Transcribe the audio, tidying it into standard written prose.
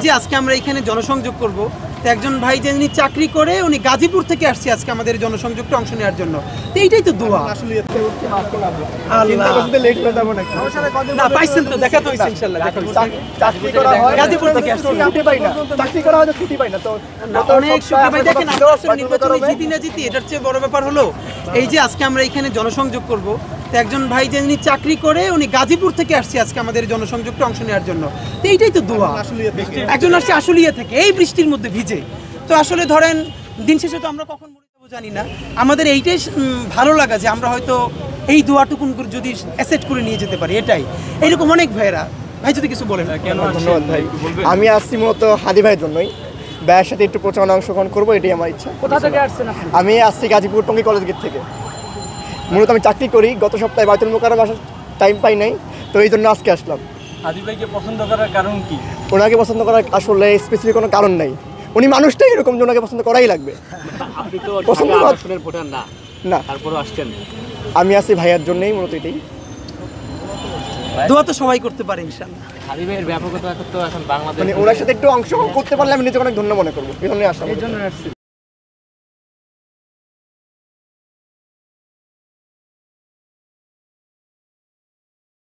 যে আজকে আমরা এখানে জনসংযোগ করব, তো একজন ভাই যিনি চাকরি করে উনি গাজীপুর থেকে আসছে আজকে আমাদের জনসংযোগটা অংশ নেওয়ার জন্য। তো এইটাই তো দোয়া। না পাইছেন তো, দেখা তো হইছে ইনশাআল্লাহ। গাজীপুর থেকে আসছে, অনেক সুখী ভাই। দেখেন আমরা আসলে নির্বাচনে জিতি না জিতি এটার চেয়ে বড় ব্যাপার হলো এই যে আজকে আমরা এখানে জনসংযোগ করব, তো একজন ভাই যিনি চাকরি করে উনি গাজীপুর থেকে আসছে আজকে আমাদের জনসংযোগটা অংশ নেওয়ার জন্য। তো এইটাই তো দোয়া। একজন আসছে আশুলিয়া থেকে এই বৃষ্টির মধ্যে ভিজে। তো আসলে ধরেন দিন শেষে তো আমরা কখন মরে যাবো জানি না, আমাদের এইটাই ভালো লাগা যে আমরা হয়তো এই দোয়াটুকুন যদি অ্যাসেট করে নিয়ে যেতে পারি, এটাই। এইরকম অনেক ভাইয়েরা। ভাই যদি কিছু বলেন। ধন্যবাদ ভাই। আমি আসছি মূলত হাদি ভাইয়ের জন্যই, ভাইয়ের সাথে একটু প্রচারণা অংশগ্রহণ করবো, এটাই আমার ইচ্ছা। কোথা থেকে আসছেন আপনি? আমি আসছি গাজীপুর টঙ্গী কলেজ গেট থেকে। মূলত আমি চাকরি করি, গত সপ্তাহে বাইতুল মোকাররম আসার টাইম পাই নাই, তো এই জন্য আজকে আসলাম। হাদি ভাইকে পছন্দ করার কারণ কি? ওনাকে পছন্দ করার আসলে স্পেসিফিক কোনো কারণ নাই, উনি মানুষটাই এরকম যে ওনাকে পছন্দ করাই লাগবে। আপনি তো পছন্দ আসনের ভোটার না, না তারপরও আসছেন। আমি আসছি ভাইয়ার জন্যই, মূলত এটাই। দোয়া তো সবাই করতে পারে ইনশাআল্লাহ। হাদি ভাইয়ের ব্যাপকতা তো এখন বাংলাদেশ, মানে ওনার সাথে একটু অংশগ্রহণ করতে পারলে আমি নিজেকে অনেক ধন্য মনে করবো, এই জন্যই আসলাম।